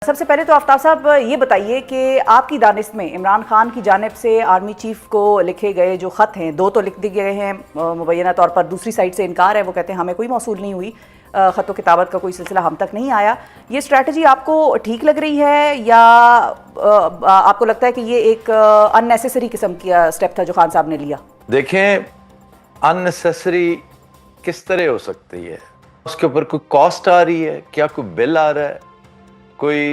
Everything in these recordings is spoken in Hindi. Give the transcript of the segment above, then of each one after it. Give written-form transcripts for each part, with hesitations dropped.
सबसे पहले तो आफ्ताब साहब ये बताइए कि आपकी दानिश में इमरान खान की जानिब से आर्मी चीफ को लिखे गए जो ख़त हैं, दो तो लिख दिए गए हैं मुबैना तौर पर, दूसरी साइड से इनकार है, वो कहते हैं हमें कोई मौसूल नहीं हुई, ख़त व किताबत का कोई सिलसिला हम तक नहीं आया। ये स्ट्रैटेजी आपको ठीक लग रही है या आपको लगता है कि ये एक अननेसेसरी किस्म का स्टेप था जो खान साहब ने लिया? देखें, अननेसेसरी किस तरह हो सकती है? उसके ऊपर कोई कॉस्ट आ रही है क्या? कोई बिल आ रहा है? कोई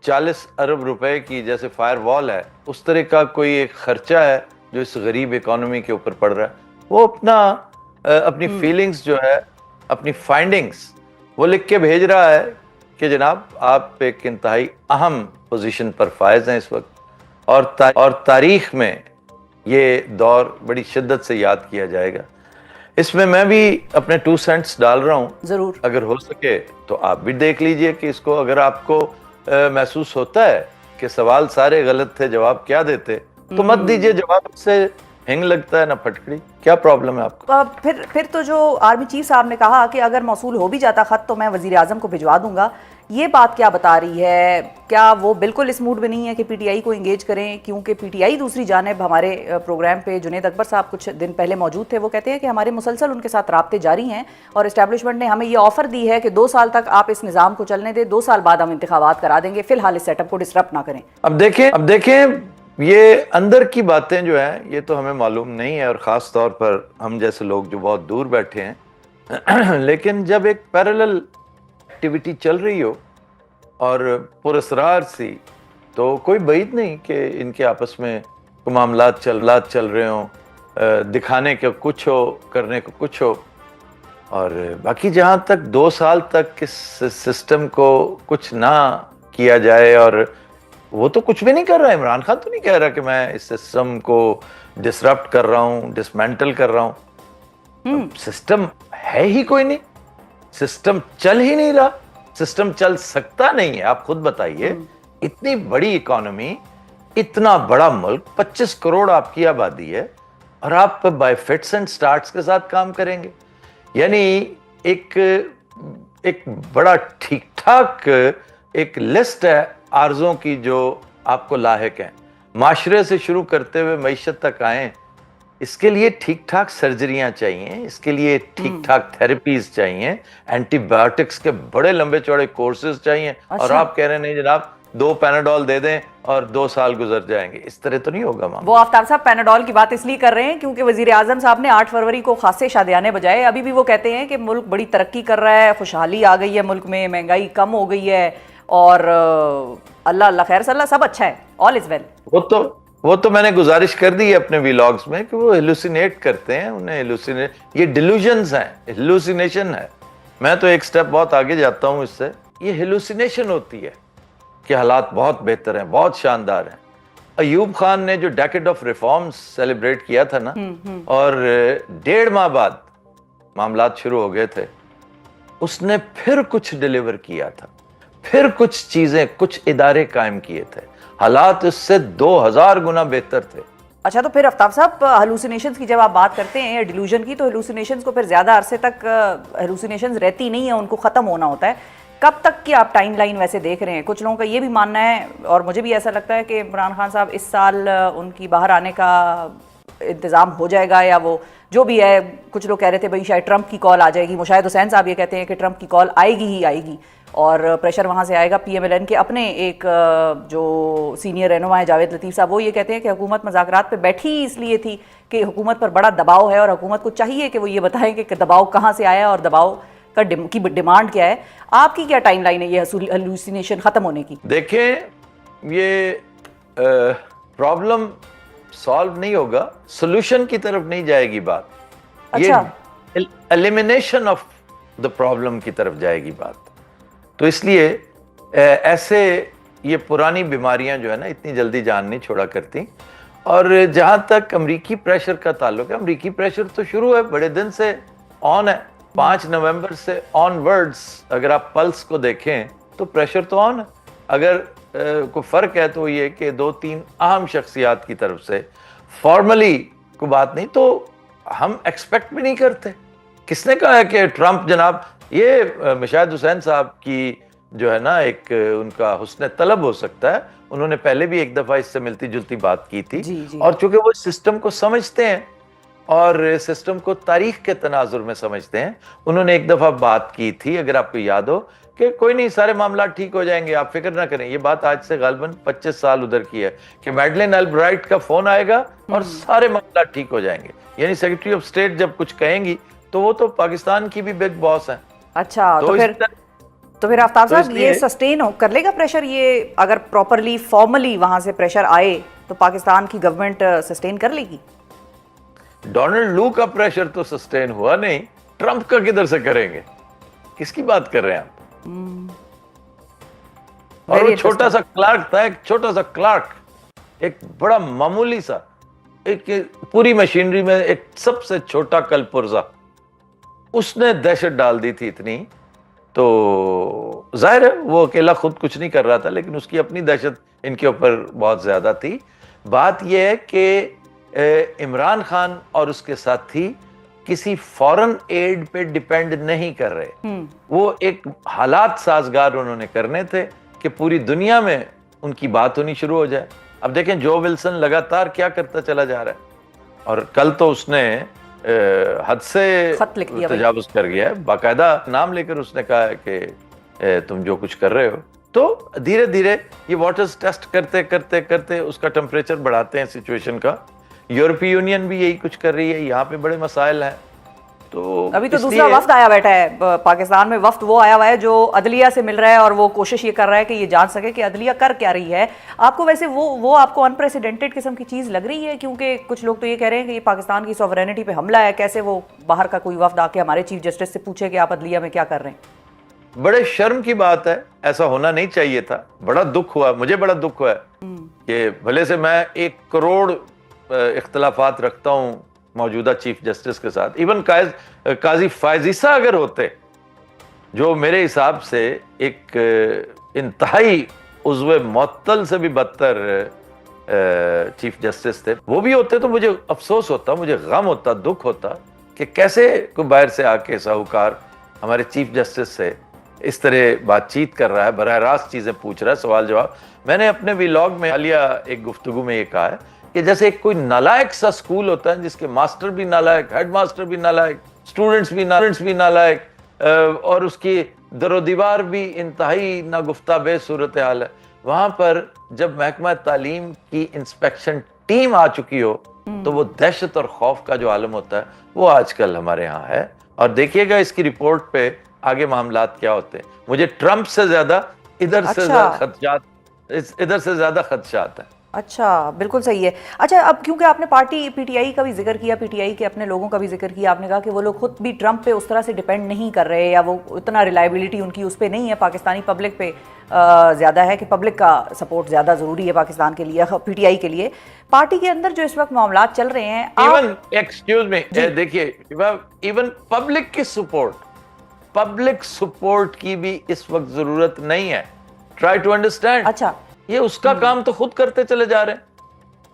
40 अरब रुपए की जैसे फायर वॉल है उस तरह का कोई एक खर्चा है जो इस गरीब इकोनॉमी के ऊपर पड़ रहा है? वो अपनी फीलिंग्स जो है, अपनी फाइंडिंग्स वो लिख के भेज रहा है कि जनाब आप एक इंतहाई अहम पोजीशन पर फायज हैं इस वक्त, और तारीख में ये दौर बड़ी शिद्दत से याद किया जाएगा। इसमें मैं भी अपने 2 सेंट्स डाल रहा हूँ। जरूर, अगर हो सके तो आप भी देख लीजिए कि इसको, अगर आपको महसूस होता है कि सवाल सारे गलत थे, जवाब क्या देते, तो मत दीजिए जवाब। से हिंग लगता है ना फटकड़ी, क्या प्रॉब्लम है आपको? फिर तो जो आर्मी चीफ साहब ने कहा कि अगर मौसूल हो भी जाता खत तो मैं वजीर आजम को भिजवा दूंगा, ये बात क्या बता रही है? क्या वो बिल्कुल इस मूड में नहीं है कि पीटीआई को एंगेज करें? क्योंकि पीटीआई दूसरी जानिब हमारे प्रोग्राम पे जुनेद अकबर साहब कुछ दिन पहले मौजूद थे, वो कहते हैं कि हमारे मुसलसल उनके साथ राब्ते जारी हैं और इस्टेब्लिशमेंट ने हमें ये ऑफर दी है कि 2 साल तक आप इस निज़ाम को चलने दें, 2 साल बाद हम इंतखाबात करा देंगे, फिलहाल इस सेटअप को डिसरप्ट ना करें। अब देखें ये अंदर की बातें जो है ये तो हमें मालूम नहीं है, और ख़ास तौर पर हम जैसे लोग जो बहुत दूर बैठे हैं लेकिन जब एक पैरेलल एक्टिविटी चल रही हो और पुरस्रार सी, तो कोई बईद नहीं कि इनके आपस में मामलात चल रहे हों, दिखाने के कुछ हो, करने को कुछ हो। और बाकी जहाँ तक 2 साल तक इस सिस्टम को कुछ ना किया जाए, और वो तो कुछ भी नहीं कर रहा है। इमरान खान तो नहीं कह रहा कि मैं इस सिस्टम को डिसरप्ट कर रहा हूँ, डिसमेंटल कर रहा हूँ। सिस्टम है ही कोई नहीं, सिस्टम चल ही नहीं रहा, सिस्टम चल सकता नहीं है। आप खुद बताइए, इतनी बड़ी इकोनॉमी, इतना बड़ा मुल्क, 25 करोड़ आपकी आबादी है, और आप बाय फिट्स एंड स्टार्ट्स के साथ काम करेंगे? यानी एक बड़ा ठीक ठाक एक लिस्ट है आर्ज़ों की जो आपको लाहिक हैं, माशरे से शुरू करते हुए मईशत तक आए। इसके लिए ठीक ठाक सर्जरियां चाहिए, इसके लिए ठीक ठाक थेरेपीज चाहिए, एंटीबायोटिक्स के बड़े लंबे चौड़े कोर्सेज चाहिए। अच्छा। और आप कह रहे नहीं जनाब 2 पैनाडोल दे दें और 2 साल गुजर जाएंगे, इस तरह तो नहीं होगा मामला। वो आफ्ताब साहब पैनाडोल की बात इसलिए कर रहे हैं क्योंकि वजीर आजम साहब ने 8 फरवरी को खासे शादियाने बजाए। अभी भी वो कहते हैं कि मुल्क बड़ी तरक्की कर रहा है, खुशहाली आ गई है मुल्क में, महंगाई कम हो गई है, और अल्लाह अल्लाह खैर सल्ला, सब अच्छा है, ऑल इज वेल। वो तो मैंने गुजारिश कर दी है अपने व्लॉग्स में कि वो हेलुसिनेट करते हैं, उन्हें हेलुसिनेट, ये डिल्यूजन्स हैं, हेलुसिनेशन है। मैं तो एक स्टेप बहुत आगे जाता हूं इससे। ये हेलुसिनेशन होती है कि हालात बहुत बेहतर हैं, बहुत शानदार हैं। अयूब खान ने जो डेकेड ऑफ रिफॉर्म्स सेलिब्रेट किया था ना, और 1.5 माह बाद मामलात शुरू हो गए थे, उसने फिर कुछ डिलीवर किया था, फिर कुछ चीजें, कुछ इदारे कायम किए थे, हालात उससे 2000 गुना बेहतर थे। अच्छा, तो फिर आफ्ताब साहब हेलुसिनेशंस की जब आप बात करते हैं या डिल्यूजन की, तो हेलुसिनेशंस को फिर ज्यादा अरसे तक हेलुसिनेशंस रहती नहीं है, उनको खत्म होना होता है। कब तक की आप टाइमलाइन वैसे देख रहे हैं? कुछ लोगों का ये भी मानना है, और मुझे भी ऐसा लगता है कि इमरान खान साहब इस साल उनकी बाहर आने का इंतज़ाम हो जाएगा, या वो जो भी है। कुछ लोग कह रहे थे भाई शायद ट्रंप की कॉल आ जाएगी, मुशाहिद हुसैन साहब ये कहते हैं कि ट्रंप की कॉल आएगी ही आएगी, और प्रेशर वहाँ से आएगा। PMLN के अपने एक जो सीनियर रहनुमा है जावेद लतीफ़ साहब, वो ये कहते हैं कि हुकूमत मज़ाकरात पे बैठी इसलिए थी कि हुकूमत पर बड़ा दबाव है, और हुकूमत को चाहिए कि वो ये बताएं कि दबाव कहाँ से आया और दबाव की डिमांड क्या है। आपकी क्या टाइमलाइन है ये हेलुसिनेशन ख़त्म होने की? देखें, ये प्रॉब्लम सॉल्व नहीं होगा, सोल्यूशन की तरफ नहीं जाएगी बात। अच्छा। ये एलिमिनेशन ऑफ द प्रॉब्लम की तरफ जाएगी बात। तो इसलिए ऐसे ये पुरानी बीमारियां जो है ना, इतनी जल्दी जान नहीं छोड़ा करती। और जहां तक अमरीकी प्रेशर का ताल्लुक है, अमरीकी प्रेशर तो शुरू है, बड़े दिन से ऑन है। 5 नवंबर से ऑनवर्ड्स अगर आप पल्स को देखें तो प्रेशर तो ऑन है। अगर कोई फर्क है तो ये कि 2-3 अहम शख्सियात की तरफ से फॉर्मली कोई बात नहीं, तो हम एक्सपेक्ट भी नहीं करते। किसने कहा है कि ट्रंप जनाब, ये मुशाहिद हुसैन साहब की जो है ना एक उनका हुस्न तलब हो सकता है। उन्होंने पहले भी एक दफा इससे मिलती जुलती बात की थी। जी जी। और चूंकि वो सिस्टम को समझते हैं और सिस्टम को तारीख के तनाजुर में समझते हैं, उन्होंने एक दफा बात की थी, अगर आपको याद हो, कि कोई नहीं, सारे मामला ठीक हो जाएंगे, आप फिक्र ना करें। ये बात आज से गालबन 25 साल उधर की है कि मैडलिन अल्ब्राइट का फोन आएगा और सारे मामला ठीक हो जाएंगे। यानी सेक्रेटरी ऑफ स्टेट जब कुछ कहेंगी तो वो तो पाकिस्तान की भी बिग बॉस है। अच्छा, तो फिर आफ्ताब साहब ये सस्टेन कर लेगा प्रेशर? ये अगर प्रॉपरली फॉर्मली वहां से प्रेशर आए तो पाकिस्तान की गवर्नमेंट सस्टेन कर लेगी? डोनाल्ड लू का प्रेशर तो सस्टेन हुआ नहीं, ट्रंप का किधर से करेंगे? किसकी बात कर रहे हैं आप? और वो छोटा सा क्लार्क था, एक छोटा सा क्लार्क, एक बड़ा मामूली सा, एक पूरी मशीनरी में एक सबसे छोटा कलपुर्जा, उसने दहशत डाल दी थी इतनी। तो जाहिर है वो अकेला खुद कुछ नहीं कर रहा था, लेकिन उसकी अपनी दहशत इनके ऊपर बहुत ज्यादा थी। बात यह है कि इमरान खान और उसके साथी किसी फॉरेन एड पे डिपेंड नहीं कर रहे। वो एक हालात साजगार उन्होंने करने थे कि पूरी दुनिया में उनकी बात होनी शुरू हो जाए। अब देखें जो विल्सन लगातार क्या करता चला जा रहा है, और कल तो उसने हद से तजावुज कर गया है, बाकायदा नाम लेकर उसने कहा है कि तुम जो कुछ कर रहे हो। तो धीरे धीरे ये वाटर्स टेस्ट करते करते करते उसका टेम्परेचर बढ़ाते हैं सिचुएशन का। यूरोपीय यूनियन भी यही कुछ कर रही है, यहाँ पे बड़े मसाइल हैं। तो अभी तो दूसरा वफ्द आया बैठा है पाकिस्तान में, वफ्द वो आया हुआ है जो अदलिया से मिल रहा है और वो कोशिश ये कर रहा है कि ये जान सके कि अदलिया कर क्या रही है। आपको वैसे वो आपको अनप्रेसिडेंटेड किस्म की चीज लग रही है? क्योंकि कुछ लोग तो ये कह रहे हैं कि ये पाकिस्तान की सॉवरेनिटी पे हमला है। कैसे वो बाहर का कोई वफ्द आके हमारे चीफ जस्टिस से पूछे कि आप अदलिया में क्या कर रहे हैं? बड़े शर्म की बात है, ऐसा होना नहीं चाहिए था। बड़ा दुख हुआ, मुझे बड़ा दुख हुआ कि भले से मैं 1 करोड़ इख्तलाफात रखता हूं मौजूदा चीफ जस्टिस के साथ, इवन काजी फायजीसा अगर होते, जो मेरे हिसाब से एक इंतहाई उज़्वे मुअत्तल से भी बदतर चीफ जस्टिस थे, वो भी होते तो मुझे अफसोस होता, मुझे गम होता, दुख होता कि कैसे कोई बाहर से आके साहूकार हमारे चीफ जस्टिस से इस तरह बातचीत कर रहा है, बराह रास्त चीजें पूछ रहा है, सवाल जवाब। मैंने अपने व्लॉग में हालिया एक गुफ्तगू में ये कहा है कि जैसे एक कोई नालायक सा स्कूल होता है जिसके मास्टर भी नालायक, हेडमास्टर भी नालायक, स्टूडेंट्स भी नालायक, और उसकी दरो दीवार भी इंतहाई नागुफ्ता बे सूरत हाल है। वहां पर जब महकमा तालीम की इंस्पेक्शन टीम आ चुकी हो तो वो दहशत और खौफ का जो आलम होता है वो आजकल हमारे यहाँ है। और देखिएगा इसकी रिपोर्ट पे आगे मामलात क्या होते हैं। मुझे ट्रंप से ज्यादा इधर से ज्यादा खदशात है। अच्छा, बिल्कुल सही है। अच्छा, अब क्योंकि आपने पार्टी पीटीआई का भी जिक्र किया, पीटीआई के अपने लोगों का भी जिक्र किया, आपने कहा कि वो लोग खुद भी ट्रंप पे उस तरह से डिपेंड नहीं कर रहे, या वो उतना रिलायबिलिटी उनकी उस पर नहीं है, पाकिस्तानी पब्लिक पे ज़्यादा है कि पब्लिक का सपोर्ट ज़्यादा ज़रूरी है पाकिस्तान के लिए, पीटीआई के लिए। पार्टी के अंदर जो इस वक्त मामला चल रहे हैं, इवन एक्सक्यूज मी, देखिए इवन पब्लिक सपोर्ट की भी इस वक्त जरूरत नहीं है। Try to understand. अच्छा, ये उसका काम तो खुद करते चले जा रहे हैं।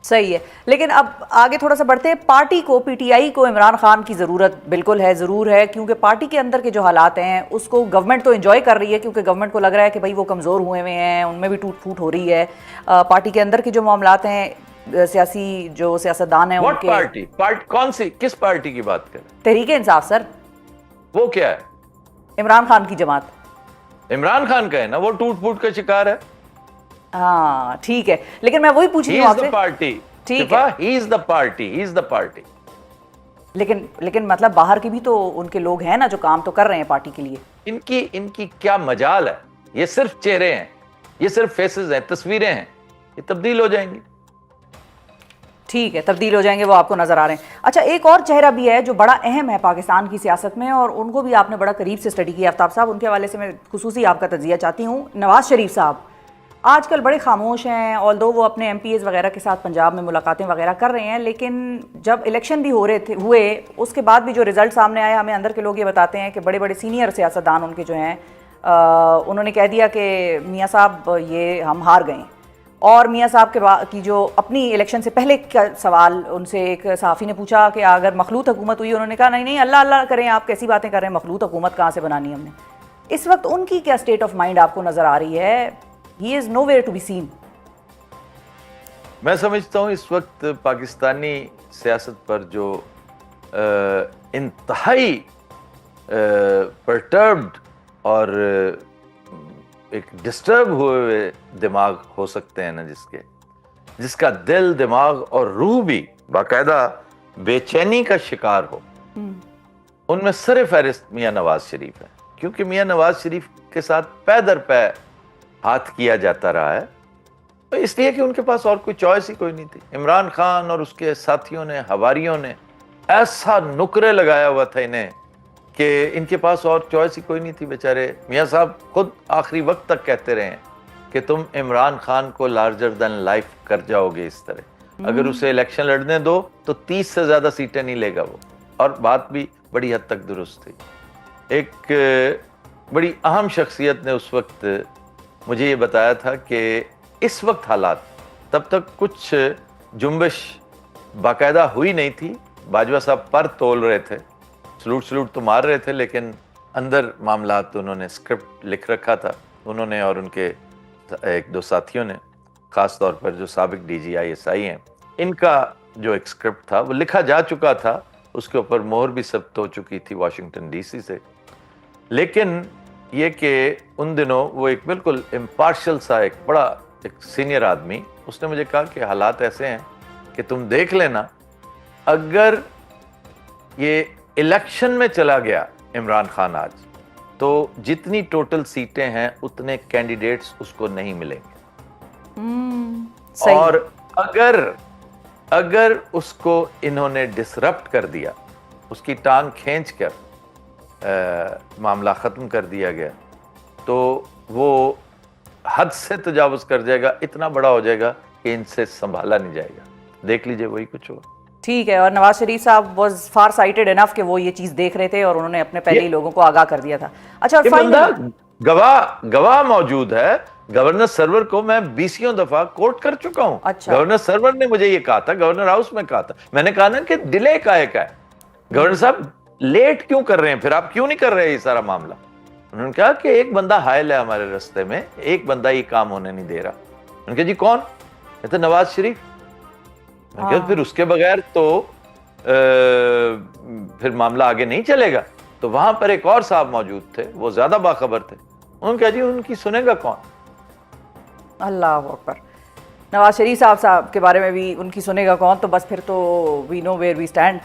सही है, लेकिन अब आगे थोड़ा सा बढ़ते हैं। पार्टी को, पीटीआई को इमरान खान की ज़रूरत बिल्कुल है, ज़रूर है, क्योंकि पार्टी के अंदर के जो हालात हैं उसको गवर्नमेंट तो एंजॉय कर रही है, क्योंकि गवर्नमेंट को लग रहा है कि भाई वो कमज़ोर हुए हुए हैं, उनमें भी टूट फूट हो रही है। पार्टी के अंदर के जो मामलात हैं, सियासी जो सियासतदान हैं उनके। पार्टी कौन सी, किस पार्टी की बात करें? तहरीक इंसाफ सर। वो क्या है? इमरान खान की जमात। इमरान खान का है ना, वो टूट फूट का शिकार है। हाँ ठीक है, लेकिन मैं वही पूछ रही हूँ आपसे। पार्टी, ठीक है, ही इज द पार्टी। लेकिन मतलब बाहर के भी तो उनके लोग हैं ना जो काम तो कर रहे हैं पार्टी के लिए। इनकी क्या मजाल है? ये सिर्फ चेहरे हैं, ये सिर्फ फेसेस हैं, तस्वीरें हैं, ये तब्दील हो जाएंगी। ठीक है, तब्दील हो जाएंगे, वो आपको नजर आ रहे हैं। अच्छा, एक और चेहरा भी है जो बड़ा अहम है पाकिस्तान की सियासत में, और उनको भी आपने बड़ा करीब से स्टडी किया आफ्ताब साहब, उनके हवाले से मैं खुसूसी आपका तजिया चाहती हूँ। नवाज शरीफ साहब आजकल बड़े खामोश हैं, ऑल्दो वो अपने MPs वगैरह के साथ पंजाब में मुलाकातें वगैरह कर रहे हैं, लेकिन जब इलेक्शन भी हुए उसके बाद भी जो रिजल्ट सामने आया, हमें अंदर के लोग ये बताते हैं कि बड़े बड़े सीनियर सियासतदान उनके जो हैं, उन्होंने कह दिया कि मियाँ साहब ये हम हार गए। और मियाँ साहब की जो अपनी इलेक्शन से पहले का सवाल उनसे एक सहाफ़ी ने पूछा कि अगर मखलूत हुकूमत हुई, उन्होंने कहा नहीं अल्लाह अल्लाह करें, आप कैसी बातें कर रहे हैं, मखलूत हुकूमत कहाँ से बनानी हमने। इस वक्त उनकी क्या स्टेट ऑफ माइंड आपको नजर आ रही है? He is nowhere to be seen. मैं समझता हूँ इस वक्त पाकिस्तानी सियासत पर जो इंतहाई परटर्ब्ड और एक डिस्टर्ब हुए दिमाग हो सकते हैं ना, जिसका दिल, दिमाग और रूह भी बाकायदा बेचैनी का शिकार हो, उनमें सर फहरिस्त मियां नवाज शरीफ है। क्योंकि मियां नवाज शरीफ के साथ पै दर पै हाथ किया जाता रहा है, तो इसलिए कि उनके पास और कोई चॉइस ही कोई नहीं थी। इमरान खान और उसके साथियों ने, हवारियों ने ऐसा नुकरे लगाया हुआ था इन्हें कि इनके पास और चॉइस ही कोई नहीं थी। बेचारे मियां साहब खुद आखिरी वक्त तक कहते रहे हैं कि तुम इमरान खान को लार्जर देन लाइफ कर जाओगे इस तरह, अगर उसे इलेक्शन लड़ने दो तो 30 से ज्यादा सीटें नहीं लेगा वो। और बात भी बड़ी हद तक दुरुस्त थी। एक बड़ी अहम शख्सियत ने उस वक्त मुझे ये बताया था कि इस वक्त हालात, तब तक कुछ जुम्बिश बाकायदा हुई नहीं थी। बाजवा साहब पर तोल रहे थे, सलूट तो मार रहे थे, लेकिन अंदर मामला तो उन्होंने स्क्रिप्ट लिख रखा था, उन्होंने और उनके एक दो साथियों ने, ख़ास तौर पर जो साबिक DGI-SI हैं, इनका जो एक स्क्रिप्ट था वो लिखा जा चुका था, उसके ऊपर मोहर भी सब्त हो चुकी थी वाशिंगटन DC से। लेकिन ये कि उन दिनों वो एक बिल्कुल इम्पार्शल सा एक बड़ा एक सीनियर आदमी, उसने मुझे कहा कि हालात ऐसे हैं कि तुम देख लेना, अगर ये इलेक्शन में चला गया इमरान खान आज, तो जितनी टोटल सीटें हैं उतने कैंडिडेट्स उसको नहीं मिलेंगे। और अगर उसको इन्होंने डिसरप्ट कर दिया, उसकी टांग खींच कर मामला ख़त्म कर दिया गया, तो वो हद से तजावुज़ कर जाएगा, इतना बड़ा हो जाएगा कि इनसे संभाला नहीं जाएगा। देख लीजिए वही कुछ हुआ। ठीक है। और नवाज शरीफ साहब वाज फार साइटेड इनफ कि वो ये चीज़ देख रहे थे और उन्होंने अपने पहले ही लोगों को आगाह कर दिया था। अच्छा, और फाइनल गवाह मौजूद है। गवर्नर सरवर को मैं 20 दफा कोर्ट कर चुका हूं। अच्छा। गवर्नर सरवर ने मुझे ये कहा था, गवर्नर हाउस में कहा था, मैंने कहा ना कि डिले काहे का है, गवर्नर साहब लेट क्यों कर रहे हैं, फिर आप क्यों नहीं कर रहे ये सारा मामला। उन्होंने कहा कि एक बंदा हायल है हमारे रास्ते में, एक बंदा ये काम होने नहीं दे रहा। उन्होंने कहा जी कौन? कहते नवाज शरीफ। मैंने कहा फिर उसके बगैर तो फिर मामला आगे नहीं चलेगा। तो वहां पर एक और साहब मौजूद थे, वो ज्यादा बाखबर थे। उन्होंने कहा जी उनकी सुनेगा कौन? अल्लाह अकबर। नवाज शरीफ साहब के बारे में भी उनकी सुनेगा कौन, तो बस फिर तो we know where we stand.